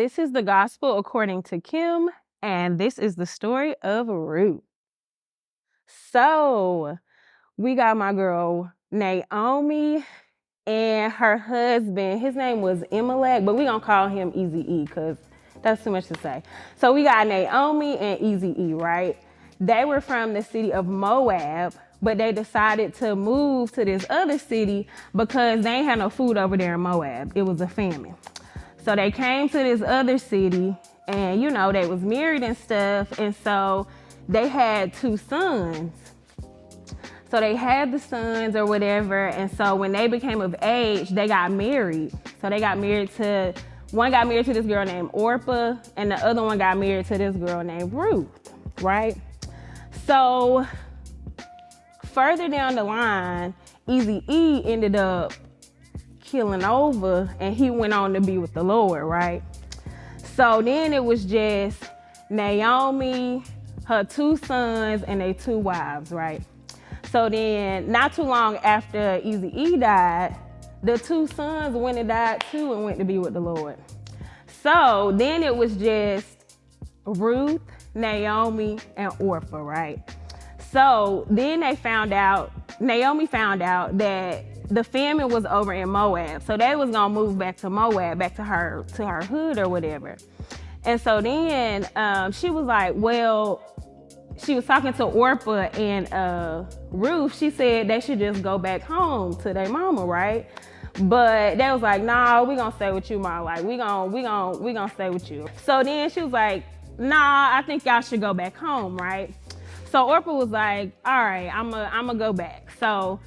This is the gospel according to Kim, and this is the story of Ruth. So, we got my girl Naomi and her husband. His name was Emelech, but we gonna call him Easy-E because that's too much to say. So we got Naomi and Easy-E, right? They were from the city of Moab, but they decided to move to this other city because they ain't had no food over there in Moab. It was a famine. So they came to this other city and, you know, they was married and stuff. And so they had 2 sons. So they had the sons or whatever. And so when they became of age, they got married. So they got married to, one got married to this girl named Orpah, and the other one got married to this girl named Ruth, right? So further down the line, Easy-E ended up killing over and he went on to be with the Lord, right? So then it was just Naomi, her 2 sons, and their 2 wives, right? So then not too long after Easy-E died, the 2 sons went and died too and went to be with the Lord. So then it was just Ruth, Naomi, and Orpah, right? So then Naomi found out that the famine was over in Moab. So they was gonna move back to Moab, back to her hood or whatever. And so then she was like, well, she was talking to Orpah and Ruth. She said they should just go back home to their mama, right? But they was like, nah, we gonna stay with you, ma. Like we gonna stay with you. So then she was like, nah, I think y'all should go back home, right? So Orpah was like, all right, I'ma go back. So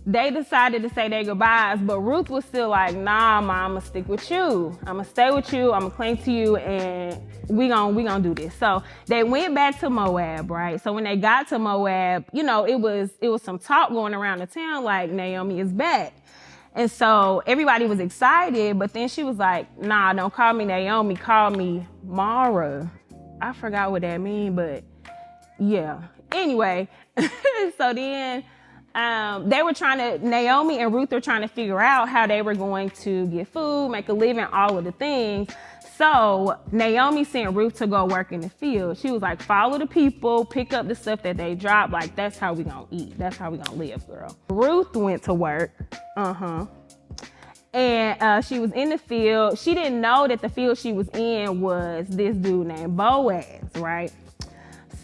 they decided to say their goodbyes, but Ruth was still like, nah, ma, I'ma stick with you. I'ma stay with you, I'ma cling to you, and we gonna do this. So they went back to Moab, right? So when they got to Moab, you know, it was some talk going around the town like Naomi is back. And so everybody was excited, but then she was like, nah, don't call me Naomi, call me Mara. I forgot what that means, but yeah. Anyway, so then Naomi and Ruth were trying to figure out how they were going to get food, make a living, all of the things. So Naomi sent Ruth to go work in the field. She was like, follow the people, pick up the stuff that they drop. Like, that's how we gonna eat. That's how we gonna live, girl. Ruth went to work. And she was in the field. She didn't know that the field she was in was this dude named Boaz, right?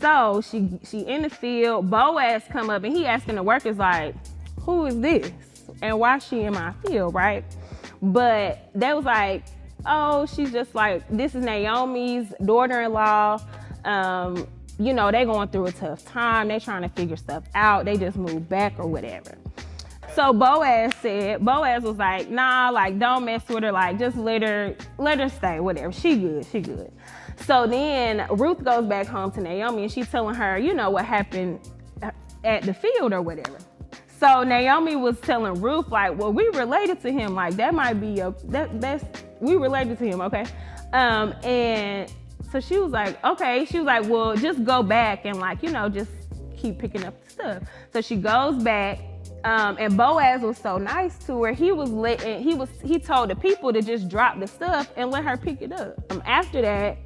So she in the field. Boaz come up and he asking the workers like, who is this? And why she in my field, right? But they was like, oh, she's just like, this is Naomi's daughter-in-law. You know, they going through a tough time. They trying to figure stuff out. They just moved back or whatever. So Boaz was like, nah, like, don't mess with her. Like, just let her stay, whatever. She good. So then Ruth goes back home to Naomi and she's telling her, you know, what happened at the field or whatever. So Naomi was telling Ruth, like, well, we related to him. Like, that might be we related to him, okay? And so she was like, okay. She was like, well, just go back and, like, you know, just keep picking up the stuff. So she goes back. And Boaz was so nice to her. He told the people to just drop the stuff and let her pick it up. After that,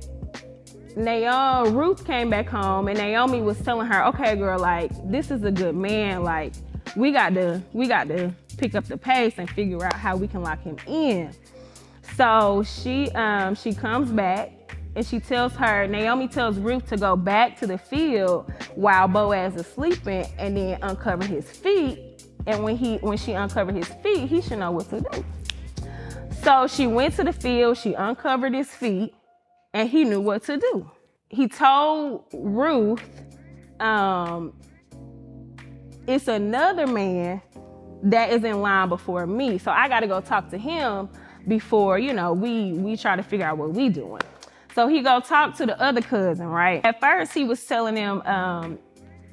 Ruth came back home and Naomi was telling her, okay, girl, like, this is a good man. Like, we got to pick up the pace and figure out how we can lock him in. So she comes back and Naomi tells Ruth to go back to the field while Boaz is sleeping and then uncover his feet. And when she uncovered his feet, he should know what to do. So she went to the field, she uncovered his feet, and he knew what to do. He told Ruth, it's another man that is in line before me. So I got to go talk to him before, you know, we try to figure out what we doing. So he go talk to the other cousin, right? At first he was telling him,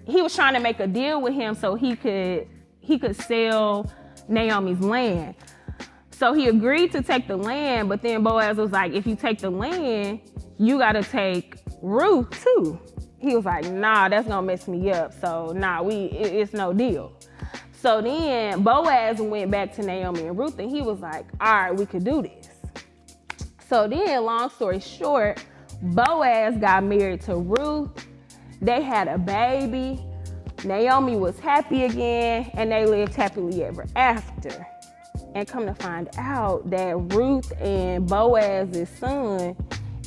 he was trying to make a deal with him so he could sell Naomi's land. So he agreed to take the land, but then Boaz was like, if you take the land, you gotta take Ruth too. He was like, nah, that's gonna mess me up. So nah, it's no deal. So then Boaz went back to Naomi and Ruth and he was like, all right, we could do this. So then, long story short, Boaz got married to Ruth. They had a baby. Naomi was happy again, and they lived happily ever after. And come to find out that Ruth and Boaz's son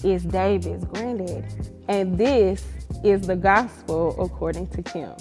is David's granddaddy. And this is the gospel according to Kim.